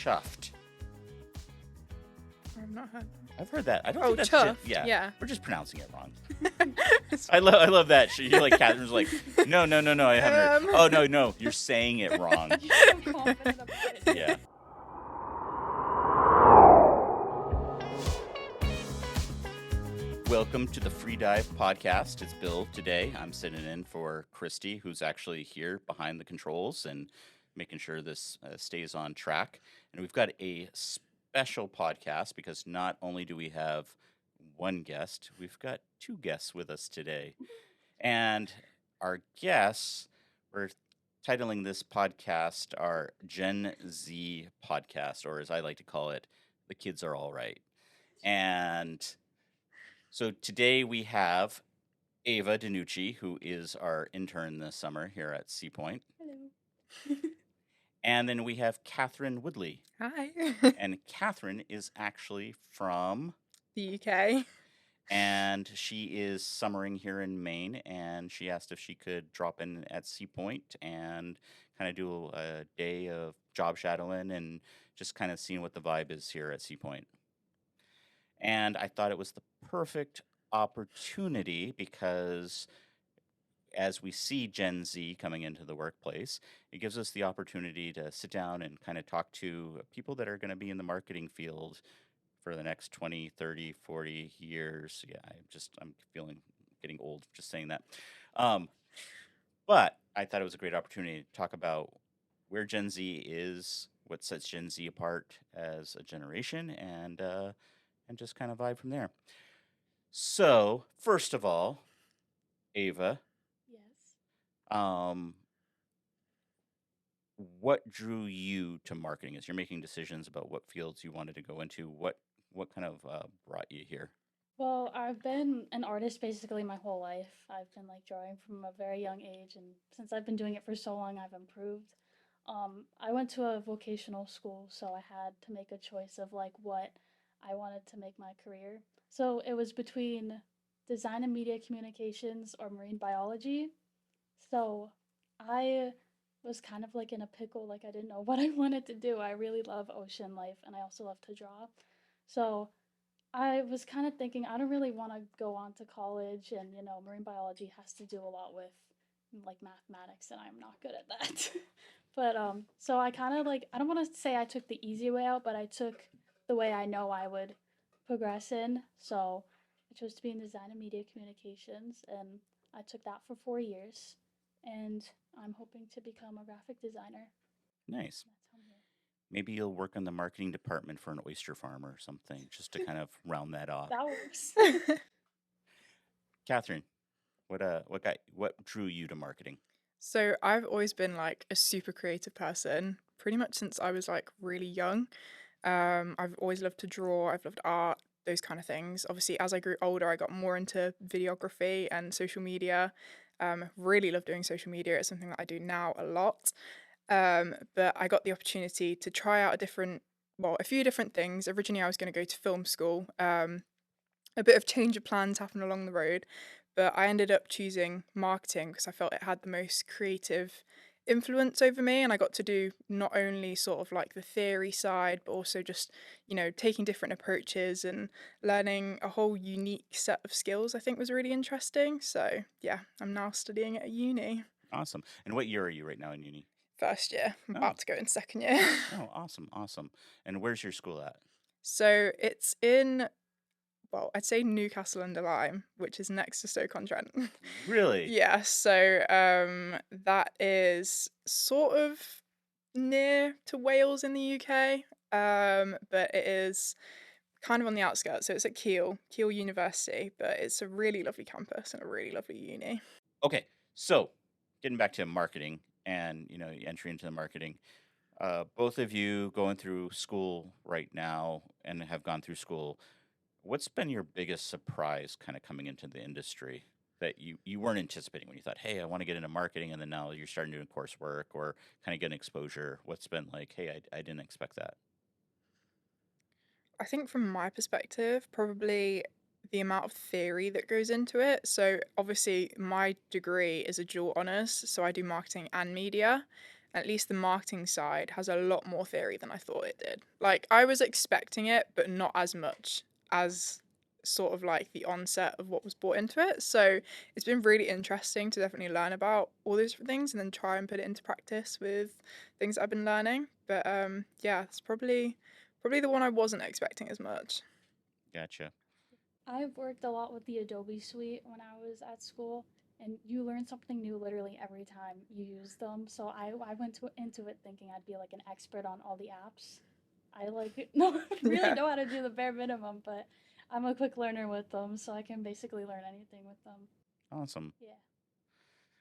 chuffed. I've not heard. I've heard that. I don't think that's chuffed. yeah. We're just pronouncing it wrong. I love that. You're like, Catherine's like, no, I haven't heard. Oh, no, you're saying it wrong. You're so confident about it. Yeah. Welcome to the FreeDive Podcast. It's Bill today. I'm sitting in for Christy, who's actually here behind the controls and making sure this stays on track. And we've got a special podcast because not only do we have one guest, we've got two guests with us today. And our guests, we're titling this podcast our GenZ podcast, or as I like to call it, The Kids Are All Right. And so today we have Ava Denucce, who is our intern this summer here at Sea Point. Hello. And then we have Catherine Woodley. Hi. And Catherine is actually from The UK. And she is summering here in Maine, and she asked if she could drop in at Sea Point and kind of do a day of job shadowing and just kind of seeing what the vibe is here at Sea Point. And I thought it was the perfect opportunity because as we see Gen Z coming into the workplace, it gives us the opportunity to sit down and kind of talk to people that are going to be in the marketing field for the next 20, 30, 40 years. Yeah, I'm feeling getting old just saying that. But I thought it was a great opportunity to talk about where Gen Z is, what sets Gen Z apart as a generation, and just kind of vibe from there. So, first of all, Ava, Yes. what drew you to marketing? As you're making decisions about what fields you wanted to go into, what kind of brought you here? Well, I've been an artist basically my whole life. I've been like drawing from a very young age, and since I've been doing it for so long, I've improved. I went to a vocational school, so I had to make a choice of like what I wanted to make my career. So it was between design and media communications or marine biology. So I was kind of like in a pickle, like I didn't know what I wanted to do. I really love ocean life and I also love to draw. So I was kind of thinking I don't really want to go on to college, and marine biology has to do a lot with like mathematics and I'm not good at that. But so I kind of like, I don't want to say I took the easy way out, but I took the way I know I would progress in. So I chose to be in design and media communications, and I took that for 4 years, and I'm hoping to become a graphic designer. Nice. That's how I'm here. Maybe you'll work in the marketing department for an oyster farm or something, just to kind of round that off. That works. Catherine, what drew you to marketing? So I've always been like a super creative person, pretty much since I was like really young. I've always loved to draw. I've loved art, those kind of things. Obviously, as I grew older, I got more into videography and social media. Really love doing social media. It's something that I do now a lot. But I got the opportunity to try out a few different things. Originally, I was going to go to film school. A bit of change of plans happened along the road, but I ended up choosing marketing because I felt it had the most creative influence over me, and I got to do not only sort of like the theory side, but also just, taking different approaches and learning a whole unique set of skills I think was really interesting. So yeah, I'm now studying at uni. Awesome. And what year are you right now in uni? First year. I'm Oh. about to go in second year. Oh, awesome. And where's your school at? So it's in, I'd say Newcastle-under-Lyme, which is next to Stoke-on-Trent. Really? Yeah, so that is sort of near to Wales in the UK, but it is kind of on the outskirts. So it's at Keele University, but it's a really lovely campus and a really lovely uni. Okay, so getting back to marketing and entry into the marketing, both of you going through school right now and have gone through school. What's been your biggest surprise kind of coming into the industry that you weren't anticipating when you thought, hey, I want to get into marketing, and then now you're starting doing coursework or kind of getting exposure? What's been like, hey, I didn't expect that? I think from my perspective, probably the amount of theory that goes into it. So obviously my degree is a dual honours, so I do marketing and media. at least the marketing side has a lot more theory than I thought it did. Like, I was expecting it, but not as much as sort of like the onset of what was brought into it. So it's been really interesting to definitely learn about all those different things and then try and put it into practice with things I've been learning. But yeah, it's probably the one I wasn't expecting as much. Gotcha. I've worked a lot with the Adobe suite when I was at school, and you learn something new literally every time you use them. So I went into it thinking I'd be like an expert on all the apps. I like no really Yeah. know how to do the bare minimum, but I'm a quick learner with them, so I can basically learn anything with them. Awesome. Yeah.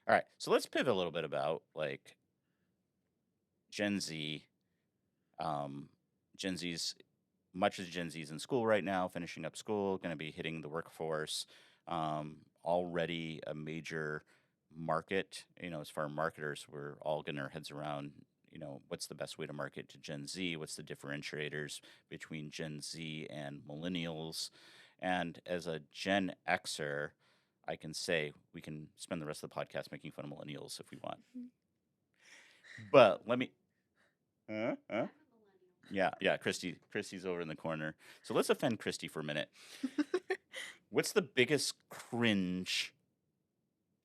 All right, so let's pivot a little bit about like Gen Z. Gen Z's much as Gen Z's in school right now, finishing up school, going to be hitting the workforce. Already a major market. As far as marketers, we're all getting our heads around. What's the best way to market to Gen Z? What's the differentiators between Gen Z and millennials? And as a Gen Xer, I can say we can spend the rest of the podcast making fun of millennials if we want. But let me. Huh? Yeah. Christy's over in the corner. So let's offend Christy for a minute. What's the biggest cringe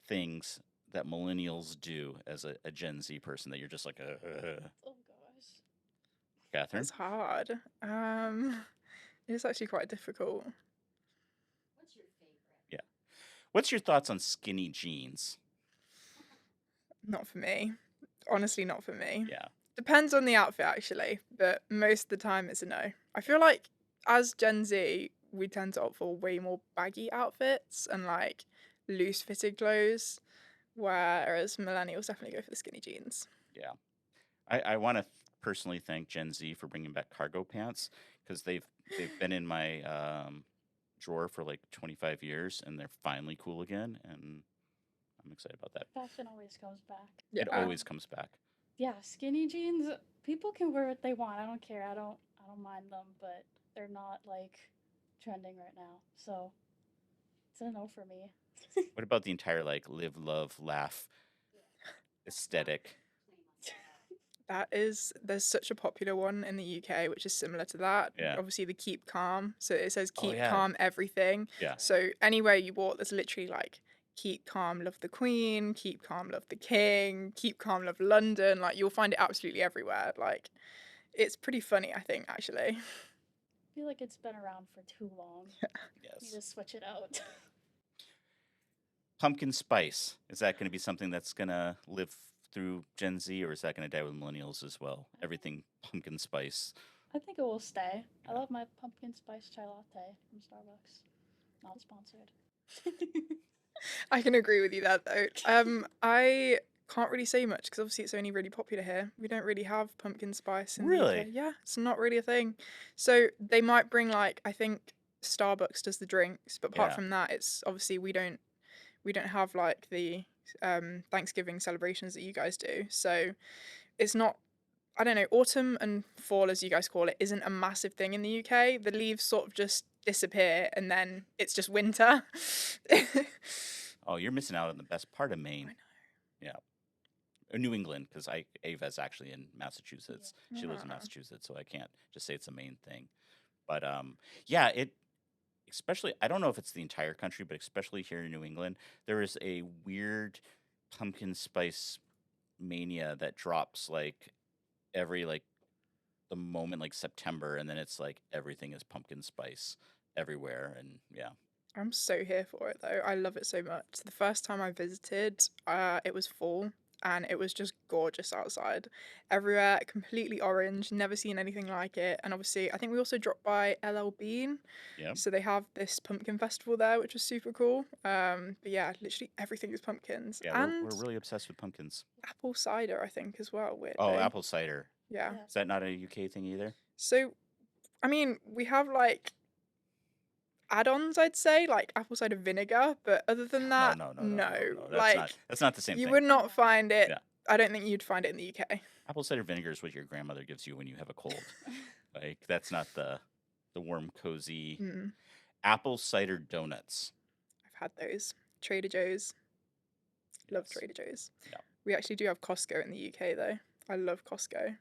things that millennials do as a Gen Z person that you're just like, Oh gosh. Catherine? That's hard. It's actually quite difficult. What's your favorite? Yeah. What's your thoughts on skinny jeans? Not for me. Honestly, not for me. Yeah. Depends on the outfit, actually, but most of the time it's a no. I feel like as Gen Z, we tend to opt for way more baggy outfits and like loose fitted clothes, whereas millennials definitely go for the skinny jeans. Yeah. I want to personally thank Gen Z for bringing back cargo pants because they've been in my drawer for like 25 years and they're finally cool again, and I'm excited about that. Fashion always comes back. Yeah. It always comes back. Yeah, skinny jeans. People can wear what they want. I don't care. I don't mind them, but they're not like trending right now. So it's a no for me. What about the entire like live, love, laugh aesthetic? There's such a popular one in the UK which is similar to that. Yeah. Obviously the keep calm. So it says Oh, keep yeah. calm everything. Yeah. So anywhere you walk, there's literally like keep calm, love the Queen, keep calm, love the King, keep calm, love London. Like you'll find it absolutely everywhere. Like it's pretty funny, I think, actually. I feel like it's been around for too long. You Yes. just switch it out. Pumpkin spice. Is that going to be something that's going to live through Gen Z, or is that going to die with millennials as well? Everything pumpkin spice. I think it will stay. I love my pumpkin spice chai latte from Starbucks. Not sponsored. I can agree with you there, though. I can't really say much because obviously it's only really popular here. We don't really have pumpkin spice in the Really? UK. Yeah, it's not really a thing. So they might bring like I think Starbucks does the drinks, but apart Yeah. from that, it's obviously we don't have like the Thanksgiving celebrations that you guys do. So it's not. I don't know. Autumn and fall, as you guys call it, isn't a massive thing in the UK. The leaves sort of just disappear, and then it's just winter. Oh, you're missing out on the best part of Maine. I know. Yeah. Or New England, because Ava's actually in Massachusetts. She lives in Ah. Massachusetts, so I can't just say it's a Maine thing. But yeah, especially, I don't know if it's the entire country, but especially here in New England, there is a weird pumpkin spice mania that drops like every like the moment like September, and then it's like everything is pumpkin spice everywhere, and yeah. I'm so here for it though. I love it so much. The first time I visited, it was fall and it was just gorgeous outside. Everywhere, completely orange, never seen anything like it. And obviously, I think we also dropped by LL Bean. Yep. So they have this pumpkin festival there, which was super cool. But yeah, literally everything is pumpkins. Yeah, and we're really obsessed with pumpkins. apple cider, I think, as well, weirdly. Oh, apple cider. Yeah. Yeah. Is that not a UK thing either? So, I mean, we have like add-ons, I'd say, like apple cider vinegar, but other than that, No. Like That's not the same you thing. would not find it. Yeah. I don't think you'd find it in the UK. Apple cider vinegar is what your grandmother gives you when you have a cold. Like that's not the warm, cozy Mm, apple cider donuts. I've had those. Trader Joe's. Love Yes. Trader Joe's. Yeah. We actually do have Costco in the UK though. I love Costco.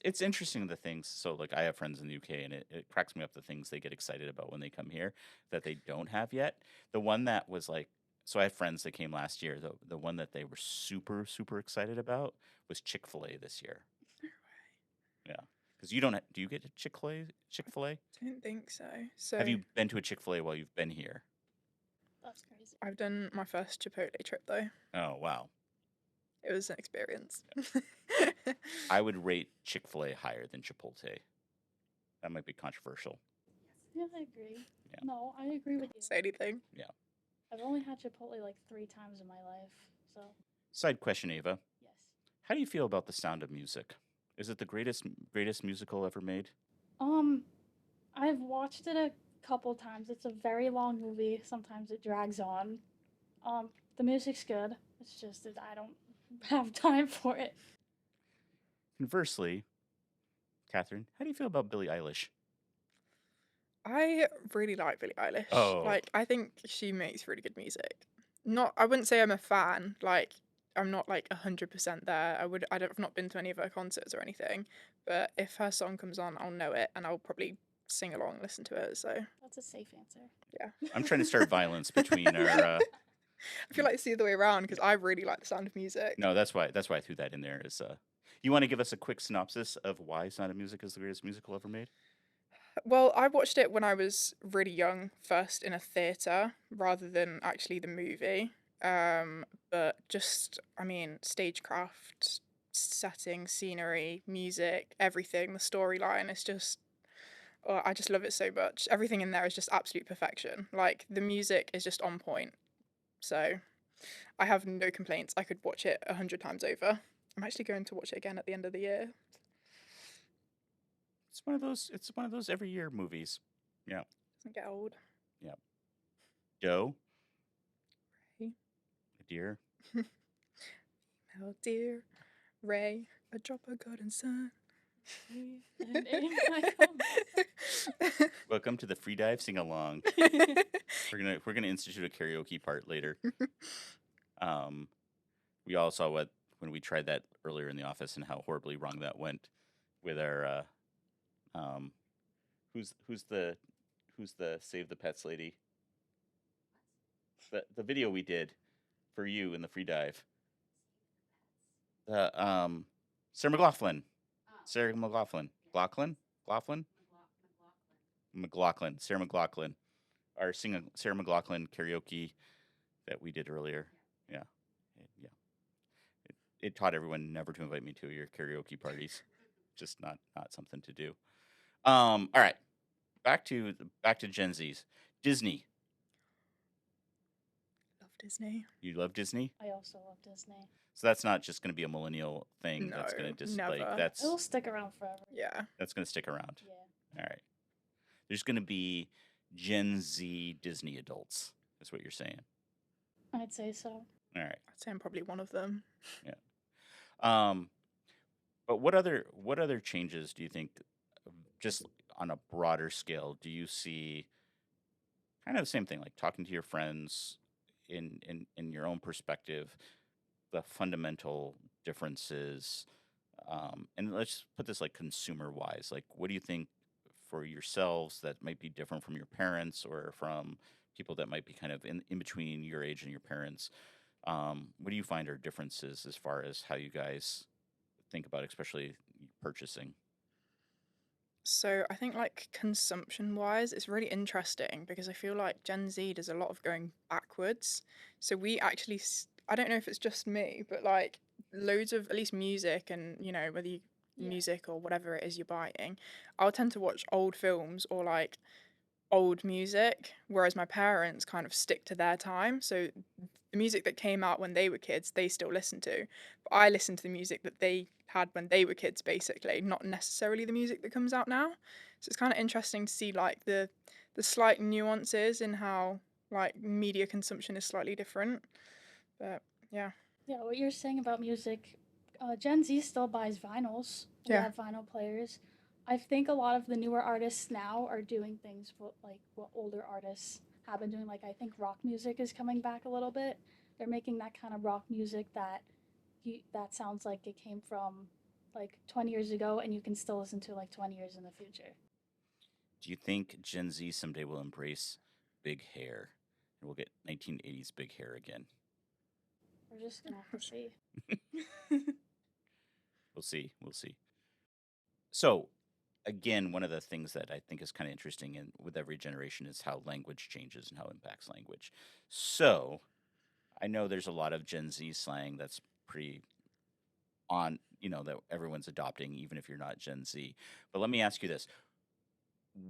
It's interesting the things. So like I have friends in the UK, and it cracks me up the things they get excited about when they come here that they don't have yet. The one that was like, so I have friends that came last year. The one that they were super excited about was Chick-fil-A this year. Yeah, because you don't do you get a Chick-fil-A? I don't think so. So Have you been to a Chick-fil-A while you've been here? That's crazy. I've done my first Chipotle trip though. Oh wow. It was an experience. I would rate Chick-fil-A higher than Chipotle. That might be controversial. Yeah, I agree. Yeah. No, I agree with you. Say anything. I've only had Chipotle like 3 times in my life, so Side question, Ava. yes. How do you feel about The Sound of Music? Is it the greatest musical ever made? I've watched it a couple times. It's a very long movie. Sometimes it drags on. The music's good. It's just that I don't have time for it. Conversely, Catherine, how do you feel about Billie Eilish? I really like Billie Eilish. Oh. Like, I think she makes really good music. I wouldn't say I'm a fan. Like, I'm not like 100% there. I've not been to any of her concerts or anything. But if her song comes on, I'll know it and I'll probably sing along and listen to it. So That's a safe answer. yeah. I'm trying to start violence between our. I feel like it's the other way around because I really like the Sound of Music. No, that's why I threw that in there. Is you want to give us a quick synopsis of why Sound of Music is the greatest musical ever made? Well, I watched it when I was really young, first in a theatre rather than actually the movie. But just, I mean, stagecraft, setting, scenery, music, everything, the storyline is just, oh, I just love it so much. Everything in there is just absolute perfection. Like, the music is just on point. So, I have no complaints. I could watch it 100 times over. I'm actually going to watch it again at the end of the year. It's one of those. It's one of those every year movies. Yeah. Doesn't get old. Doe. Ray. A deer. Oh dear, Ray, a drop of golden sun. And in my home. Welcome to the FreeDive sing along. We're gonna institute a karaoke part later. We all saw when we tried that earlier in the office and how horribly wrong that went with our who's the Save the Pets lady. The video we did for you in the FreeDive. Sarah McLaughlin. Sarah McLaughlin. McLaughlin. Sarah McLaughlin. Our Sarah McLaughlin karaoke that we did earlier. Yeah. It taught everyone never to invite me to your karaoke parties. Just not something to do. All right. Back to Gen Z's. Disney. Love Disney. You love Disney? I also love Disney. So that's not just going to be a millennial thing. That's going No, to just like never. that's It'll stick around forever. Yeah. that's going to stick around. Yeah. All right. There's going to be Gen Z Disney adults. Is what you're saying. I'd say so. All right. I'd say I'm probably one of them. But what other changes do you think, just on a broader scale, do you see? Kind of the same thing, like talking to your friends in your own perspective, the fundamental differences, and let's put this like consumer wise. Like, what do you think for yourselves that might be different from your parents or from people that might be kind of in between your age and your parents? What do you find are differences as far as how you guys think about, especially purchasing? So I think like consumption wise, it's really interesting because I feel like Gen Z does a lot of going backwards. So we actually, I don't know if it's just me, but like loads of at least music and whether you Yeah. music or whatever it is you're buying, I'll tend to watch old films or like old music, whereas my parents kind of stick to their time. So the music that came out when they were kids, they still listen to. But I listen to the music that they had when they were kids, basically, not necessarily the music that comes out now. So it's kind of interesting to see like the slight nuances in how like media consumption is slightly different. But yeah. Yeah, what you're saying about music, Gen Z still buys vinyls. We Yeah. have vinyl players. I think a lot of the newer artists now are doing things what older artists have been doing. Like, I think rock music is coming back a little bit. They're making that kind of rock music that that sounds like it came from like 20 years ago, and you can still listen to like 20 years in the future. Do you think Gen Z someday will embrace big hair and we'll get 1980s big hair again? We're just gonna have to see. We'll see. We'll see. So, again, one of the things that I think is kind of interesting with every generation is how language changes and how it impacts language. So, I know there's a lot of Gen Z slang that's pretty that everyone's adopting, even if you're not Gen Z. But let me ask you this.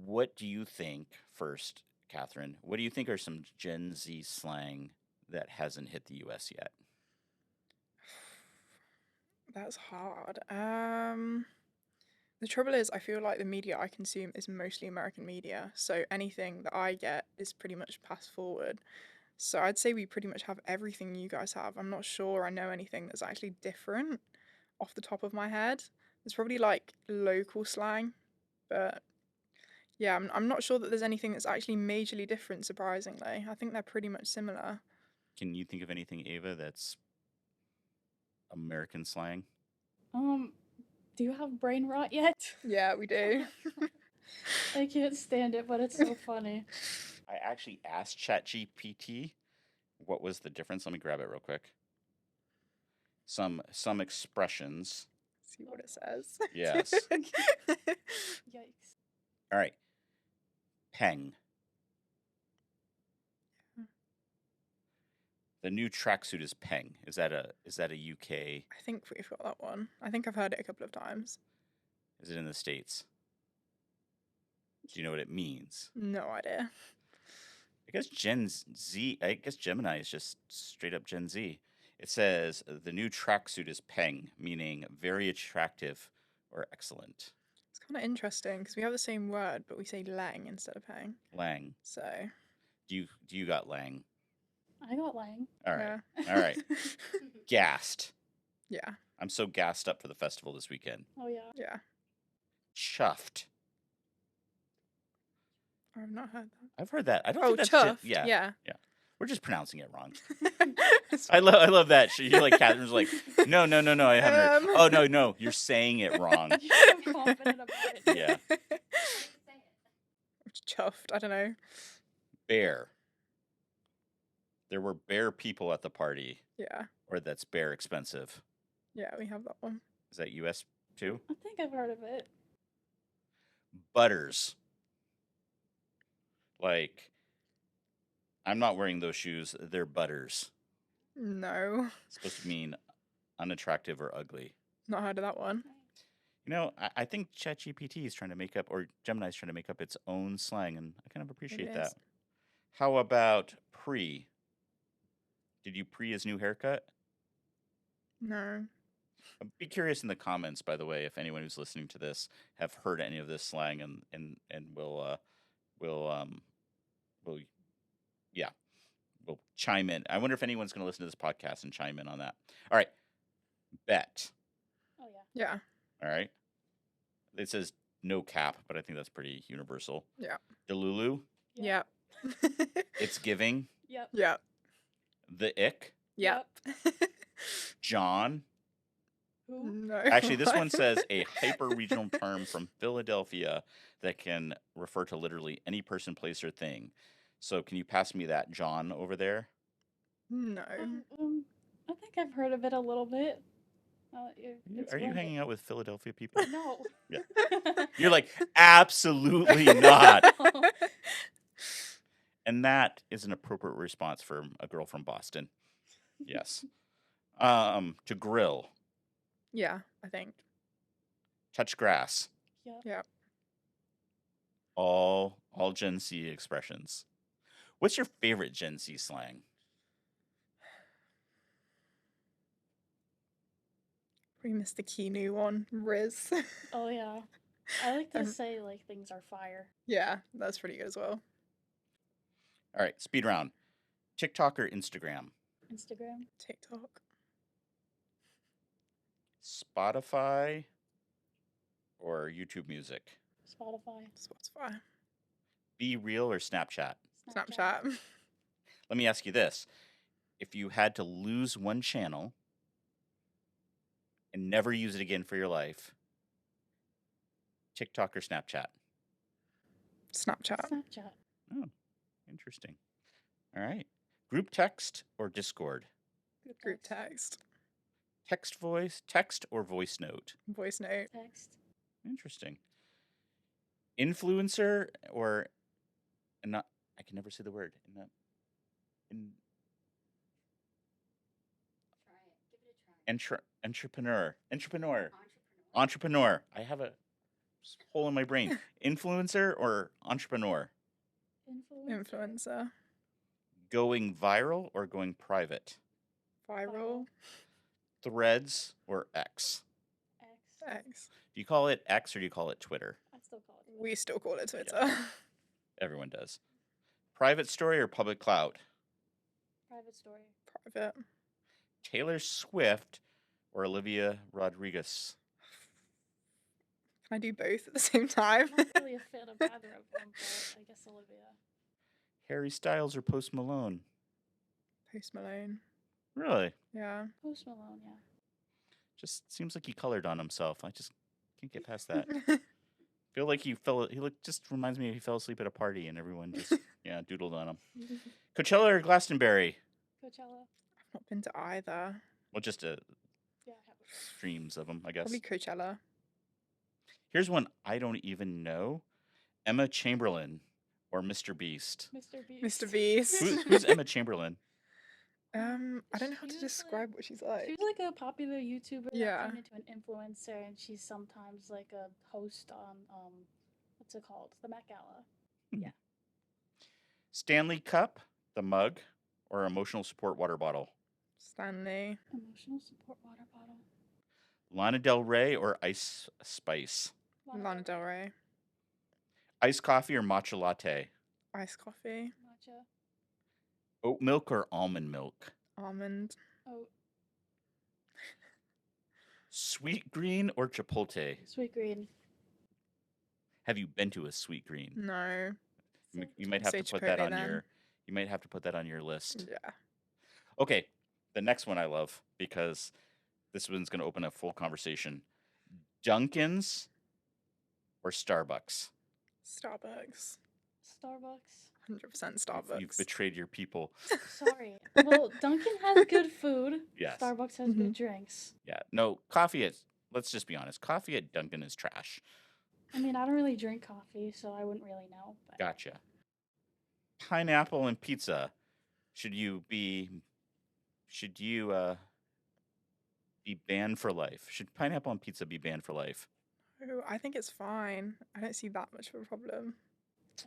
What do you think, first, Catherine, what do you think are some Gen Z slang that hasn't hit the US yet? That's hard. The trouble is, I feel like the media I consume is mostly American media, so anything that I get is pretty much passed forward. So I'd say we pretty much have everything you guys have. I'm not sure I know anything that's actually different off the top of my head. There's probably like local slang, but yeah, I'm not sure that there's anything that's actually majorly different, surprisingly. I think they're pretty much similar. Can you think of anything, Ava, that's American slang? Do you have brain rot yet? Yeah, we do. I can't stand it, but it's so funny. I actually asked ChatGPT what was the difference. Let me grab it real quick. Some expressions. See what it says. Yes. Yikes. All right. Peng. The new tracksuit is peng. Is that a UK? I think we've got that one. I think I've heard it a couple of times. Is it in the States? Do you know what it means? No idea. I guess Gen Z. I guess Gemini is just straight up Gen Z. It says the new tracksuit is peng, meaning very attractive or excellent. It's kind of interesting because we have the same word, but we say lang instead of peng. Lang. So. Do you got lang? I got Lang. All right. Yeah. All right. Gassed. Yeah. I'm so gassed up for the festival this weekend. Oh yeah. Yeah. Chuffed. I've not heard that. I've heard that. I don't Oh, think that's chuffed. yeah. Yeah. We're just pronouncing it wrong. It's I love that. You're like Catherine's like, no, I haven't heard. Oh no, you're saying it wrong. You're so confident about it. Yeah. Chuffed. I don't know. Bear. There were bear people at the party. Yeah. Or that's bear expensive. Yeah, we have that one. Is that US too? I think I've heard of it. Butters. Like, I'm not wearing those shoes. They're butters. No. It's supposed to mean unattractive or ugly. Not heard of that one. You know, I think ChatGPT is trying to make up, or Gemini is trying to make up its own slang, and I kind of appreciate It that. is. How about pre? Did you pre his new haircut? No. Be curious in the comments, by the way, if anyone who's listening to this have heard any of this slang and will chime in. I wonder if anyone's going to listen to this podcast and chime in on that. All right, bet. Oh yeah. Yeah. All right, it says no cap, but I think that's pretty universal. Yeah. Delulu. Yep. It's giving. Yep. Yep. The ick. Yep. John. Who? No. Actually, this one says a hyper-regional term from Philadelphia that can refer to literally any person, place, or thing. So can you pass me that John over there? No. I think I've heard of it a little bit. Are you hanging out with Philadelphia people? No. Yeah. You're like, absolutely not. And that is an appropriate response for a girl from Boston. Yes. To grill. Yeah, I think. Touch grass. Yep. Yep. All Gen Z expressions. What's your favorite Gen Z slang? We missed the key new one. Riz. Oh yeah. I like to say like things are fire. Yeah, that's pretty good as well. All right, speed round. TikTok or Instagram? Instagram. TikTok. Spotify or YouTube Music? Spotify. Spotify. Be Real or Snapchat? Snapchat. Let me ask you this. If you had to lose one channel and never use it again for your life? TikTok or Snapchat? Snapchat. Snapchat. Oh, interesting. All right. Group text or Discord? Group text. Text or voice note? Voice note. Text. Interesting. Influencer or not? I can never say the word. Try it. Give it a try. Entrepreneur. I have a hole in my brain. Influencer or entrepreneur? Influencer. Going viral or going private? Viral. Threads or X? X. Do you call it X or do you call it Twitter? I still call it. We still call it Twitter. Everyone does. Private story or public cloud? Private story. Private. Taylor Swift or Olivia Rodriguez? Can I do both at the same time? I'm not really a fan of either of them, but I guess Olivia. Harry Styles or Post Malone? Post Malone. Really? Yeah. Post Malone, yeah. Just seems like he colored on himself. I just can't get past that. Feel like he just reminds me he fell asleep at a party and everyone just doodled on him. Coachella or Glastonbury? Coachella. I've not been to either. Well, just Yeah, I have. streams of them, I guess. Probably Coachella. Here's one I don't even know. Emma Chamberlain or Mr. Beast? Mr. Beast. Mr. Beast. Who's Emma Chamberlain? I don't know how to She's describe what she's like. She's like a popular YouTuber Yeah. that turned into an influencer, and she's sometimes like a host on what's it called? The Met Gala. Stanley Cup, the mug, or emotional support water bottle? Stanley. Emotional support water bottle. Lana Del Rey or Ice Spice? Lana Del Rey. Iced coffee or matcha latte? Iced coffee. Matcha. Oat milk or almond milk? Almond. Oh, Sweet green or chipotle? sweet green. Have you been to a sweet green? No. You might have Say to put that chipotle on then. your. You might have to put that on your list. Yeah. Okay, the next one I love because this one's going to open a full conversation. Dunkin's or Starbucks? Starbucks. Starbucks. 100% Starbucks. You've betrayed your people. Sorry. Well, Dunkin' has good food. Yes. Starbucks has good drinks. Yeah. No, coffee at. Let's just be honest. Coffee at Dunkin' is trash. I mean, I don't really drink coffee, so I wouldn't really know. But Gotcha. Pineapple and pizza. Should you be banned for life? Should pineapple and pizza be banned for life? Oh, I think it's fine. I don't see that much of a problem.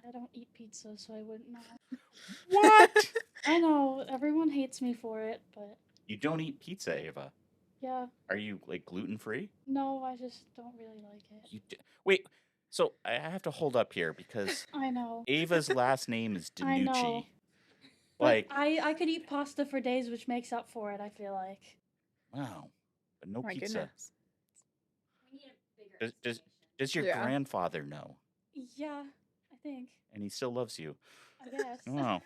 I don't eat pizza, so I wouldn't know. What? I know everyone hates me for it, but You don't eat pizza, Ava. yeah, Are you like gluten free? no, I just don't really like it. Wait. So I have to hold up here because I know. Ava's last name is I Denucce. know. Like, I could eat pasta for days, which makes up for it. I feel like. wow, but no My pizza. goodness. We need a bigger Does explanation. does your Yeah. grandfather know? Yeah, I think. And he still loves you. I guess. Wow.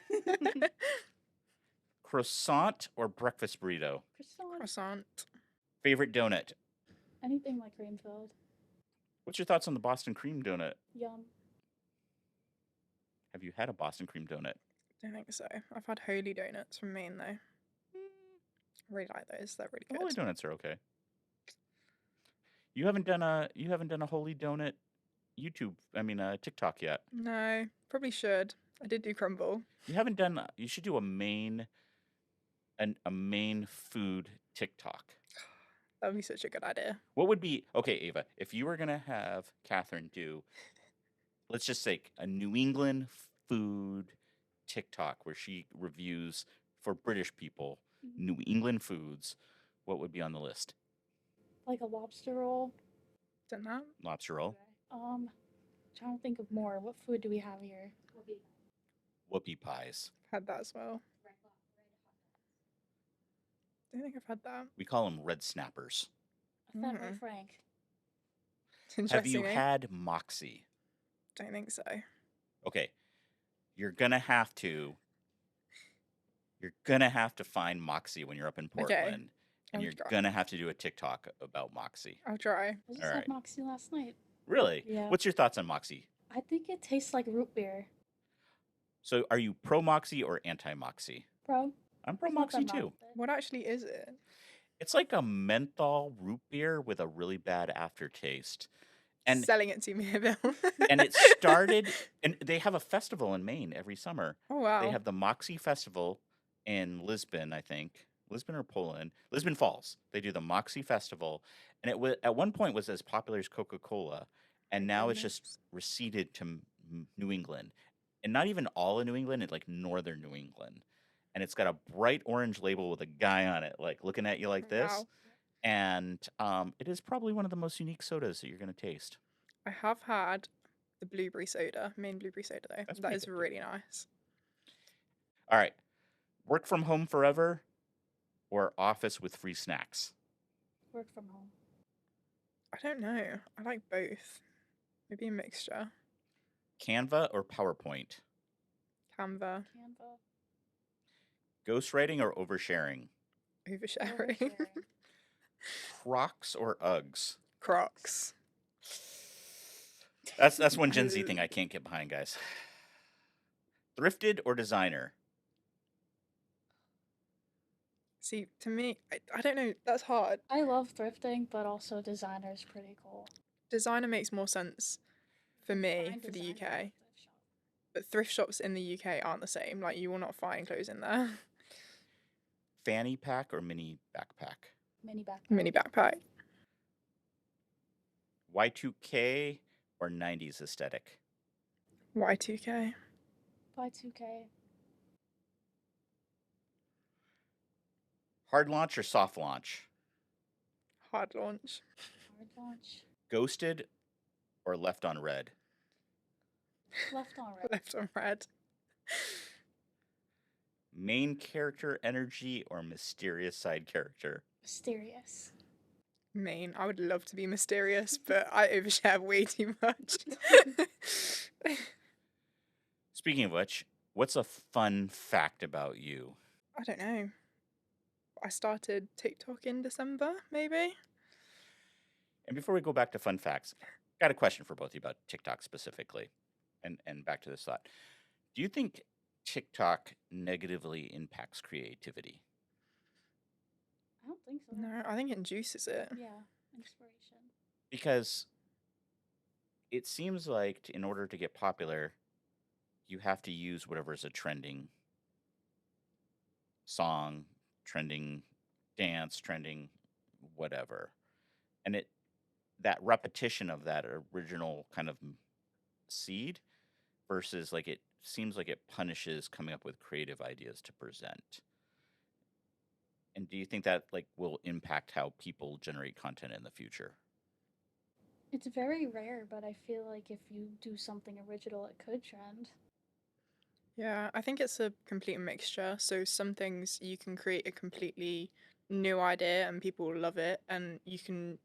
Croissant or breakfast burrito? Croissant. Croissant. Favorite donut? Anything like cream filled. What's your thoughts on the Boston cream donut? Yum. Have you had a Boston cream donut? Don't think so. I've had holy donuts from Maine though. I really like those. They're really The Holy good. donuts are okay. You haven't done a holy donut TikTok yet. No, probably should. I did do crumble. You haven't done. You should do a main food TikTok. That would be such a good idea. What would be okay, Ava? If you were gonna have Catherine do, let's just say a New England food TikTok where she reviews for British people New England foods, what would be on the list? Like a lobster roll. Done that? Lobster roll, Trying to think of more. What food do we have here? Will be whoopie pies. Had that as well. red hot Don't think I've had that. We call them red snappers. A Fat Ray Frank. It's Have interesting. you eh? had Moxy? Don't think so. Okay, you're gonna have to find Moxy when you're up in Okay. Portland, and I'll you're try. gonna have to do a TikTok about Moxy. I'll try. I just All had right. Moxy last night. Really? Yeah. What's your thoughts on Moxy? I think it tastes like root beer, So, are you pro Moxy or anti Moxy? bro. I'm pro There's nothing Moxy wrong too. with it. What actually is it? It's like a menthol root beer with a really bad aftertaste. And Selling it to me, Bill. and it started, and they have a festival in Maine every summer. Oh wow. They have the Moxy Festival in Lisbon, I think. Lisbon or Poland? Lisbon Falls. They do the Moxy Festival, and it was at one point was as popular as Coca-Cola, and My now it's just goodness. receded to New England, and not even all of New England. It's like northern New England, and it's got a bright orange label with a guy on it, like looking at you like this. Wow. And it is probably one of the most unique sodas that you're going to taste. I have had the blueberry soda, main blueberry soda though. That's That pretty is good, too. really nice. All right, work from home forever, or office with free snacks. Work from home. I don't know. I like both. Maybe a mixture. Canva or PowerPoint. Canva, Canva. Ghostwriting or oversharing. oversharing. Oversharing. Crocs or Uggs. Crocs. That's one Gen Z thing I can't get behind, guys. Thrifted or designer. See, to me, I don't know. That's hard. I love thrifting, but also designer is pretty cool. Designer makes more sense for me Find for the designer UK. at a thrift shop. But thrift shops in the UK aren't the same. Like, you will not find clothes in there. Fanny pack or mini backpack. Mini backpack. Mini backpack. Y2K or 90s aesthetic. Y2K. Buy 2K. Hard launch or soft launch. Hard launch. Hard launch. Ghosted or left on red. Left on red. Left on red. Main character energy or mysterious side character. Mysterious. Main. I would love to be mysterious, but I overshare way too much. Speaking of which, what's a fun fact about you? I don't know. I started TikTok in December, maybe. And before we go back to fun facts, got a question for both of you about TikTok specifically. And back to this thought. Do you think TikTok negatively impacts creativity? I don't think so. No, I think it induces it. Yeah. Inspiration. Because it seems like in order to get popular, you have to use whatever is a trending song, trending dance, trending whatever. And that repetition of that original kind of seed versus like it seems like it punishes coming up with creative ideas to present. And do you think that like will impact how people generate content in the future? It's very rare, but I feel like if you do something original, it could trend. Yeah, I think it's a complete mixture. So some things you can create a completely new idea and people will love it, and you can,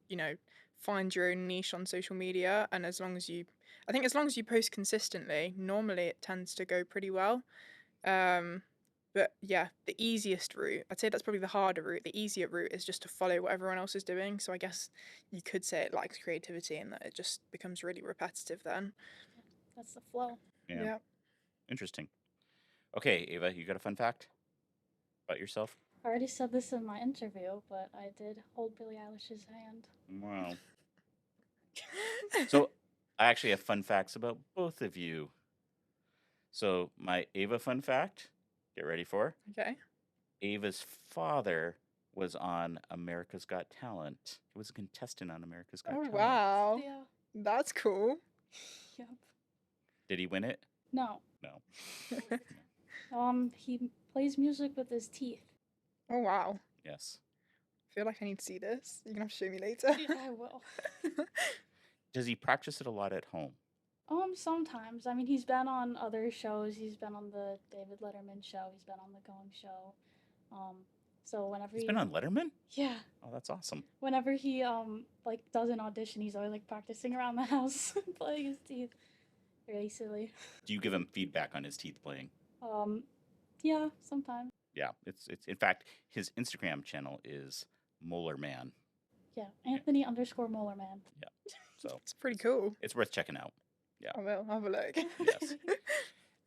find your own niche on social media. And I think as long as you post consistently, normally it tends to go pretty well. But yeah, the easiest route, I'd say that's probably the harder route. The easier route is just to follow what everyone else is doing. So I guess you could say it lacks creativity and that it just becomes really repetitive then. That's the flow. Yeah. Interesting. Okay, Ava, you got a fun fact about yourself? I already said this in my interview, but I did hold Billie Eilish's hand. Wow. So I actually have fun facts about both of you. So my Ava fun fact, get ready for. Okay. Ava's father was on America's Got Talent. He was a contestant on America's Got Oh, Talent. wow. Yeah. That's cool. Yep. Did he win it? No. No. He plays music with his teeth. Oh, wow. Yes. I feel like I need to see this. You're going to have to show me later. Yeah, I will. Does he practice it a lot at home? Sometimes. I mean, he's been on other shows. He's been on the David Letterman show. He's been on the Gong show. So whenever He's been on Letterman? Yeah. Oh, that's awesome. Whenever he does an audition, he's always like practicing around the house, playing his teeth. Really silly. Do you give him feedback on his teeth playing? Yeah, sometimes. Yeah, it's in fact his Instagram channel is Molar Man. Yeah, Anthony _ Molar Man. So It's pretty cool. it's worth checking out. I will have a look. Yes.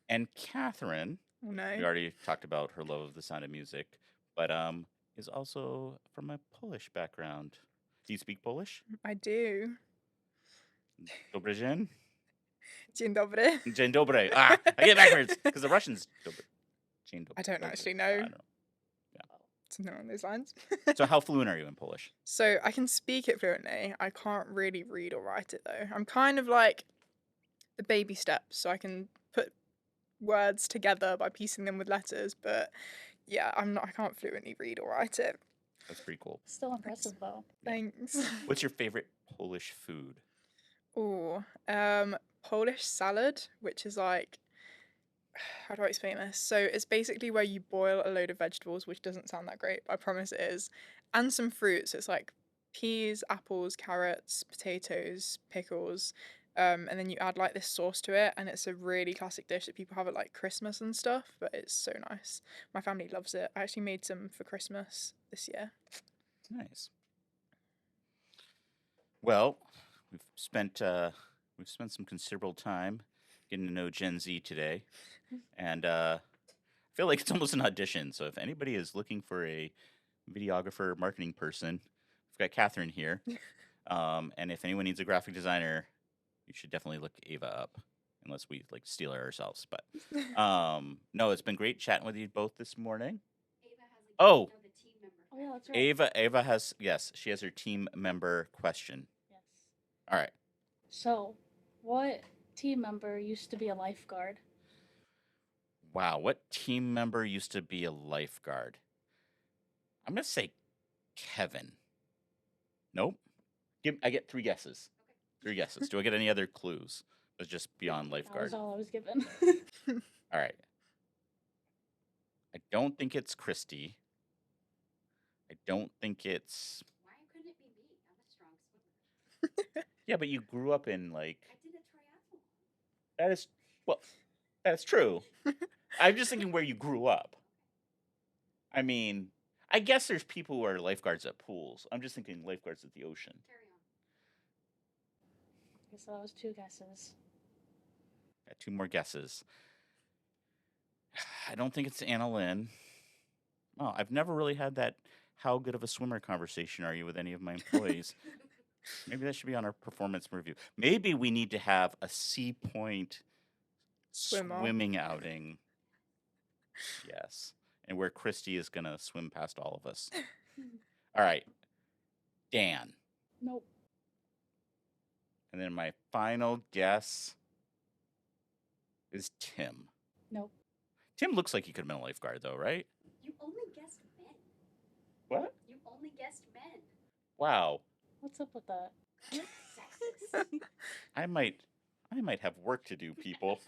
And Catherine, Oh we no. already talked about her love of the sound of music, but is also from a Polish background. Do you speak Polish? I do. Dobry dzień? Dzień dobry. Dzień dobry. I get it backwards because the Russians. Dzień I don't dobry. actually I know. don't know. Something along those lines. So how fluent are you in Polish? So I can speak it fluently. I can't really read or write it though. I'm kind of like the baby steps, so I can put words together by piecing them with letters. But yeah, I can't fluently read or write it. That's pretty cool. Still impressive though. Thanks. What's your favorite Polish food? Oh, Polish salad, which is like, how do I explain this? So it's basically where you boil a load of vegetables, which doesn't sound that great, but I promise it is, and some fruit. So it's like peas, apples, carrots, potatoes, pickles, and then you add like this sauce to it, and it's a really classic dish that people have at like Christmas and stuff, but it's so nice. My family loves it. I actually made some for Christmas this year. Nice. Well, we've spent some considerable time getting to know Gen Z today, and I feel like it's almost an audition. So if anybody is looking for a videographer, marketing person, we've got Catherine here, and if anyone needs a graphic designer, you should definitely look Ava up, unless we like steal her ourselves. But no, it's been great chatting with you both this morning. Oh, Oh yeah, that's right. Ava has, yes, she has her team member question. Yes. All right. So, what team member used to be a lifeguard? Wow, what team member used to be a lifeguard? I'm gonna say Kevin. Nope. I get 3 guesses. 3 guesses. Do I get any other clues? It's just beyond That lifeguard. was all I was given. All right. I don't think it's Christy. I don't think it's. Why couldn't it be me? I'm a strong swimmer. Yeah, but you grew up in like. I did a triathlon. That is, well, that's true. I'm just thinking where you grew up. I mean, I guess there's people who are lifeguards at pools. I'm just thinking lifeguards at the ocean. Carry on. Okay, so that was 2 guesses. Got 2 more guesses. I don't think it's Anna Lynn. Oh, I've never really had that how good of a swimmer conversation are you with any of my employees. Maybe that should be on our performance review. Maybe we need to have a Sea Point Swim off. swimming outing. Yes. And where Christy is going to swim past all of us. All right. Dan. Nope. And then my final guess is Tim. Nope. Tim looks like he could have been a lifeguard, though, right? You only guessed men. What? You only guessed men. Wow. What's up with that? Sexist. I might have work to do, people.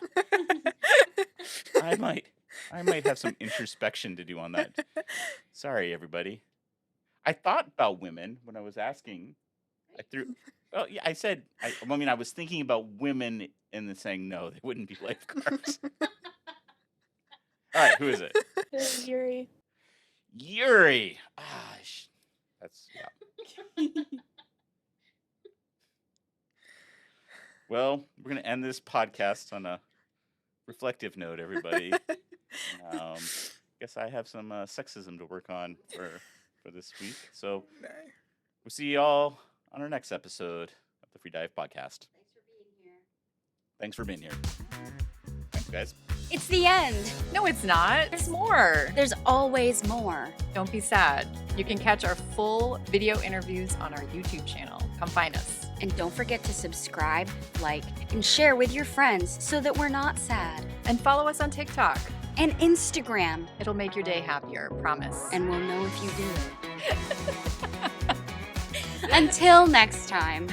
I might have some introspection to do on that. Sorry, everybody. I thought about women when I was asking. I threw. Well, yeah, I said. I was thinking about women and then saying no, they wouldn't be lifeguards. All right, who is it? It was Yuri. Yuri. That's yeah. Well, we're gonna end this podcast on a reflective note, everybody. Guess I have some sexism to work on for this week. So No. we'll see y'all on our next episode of the FreeDive Podcast. Thanks for being here. Thanks for being here. Thanks, guys. It's the end. No, it's not. There's more. There's always more. Don't be sad. You can catch our full video interviews on our YouTube channel. Come find us. And don't forget to subscribe, like, and share with your friends so that we're not sad. And follow us on TikTok. And Instagram. It'll make your day happier, promise. And we'll know if you do it. Until next time.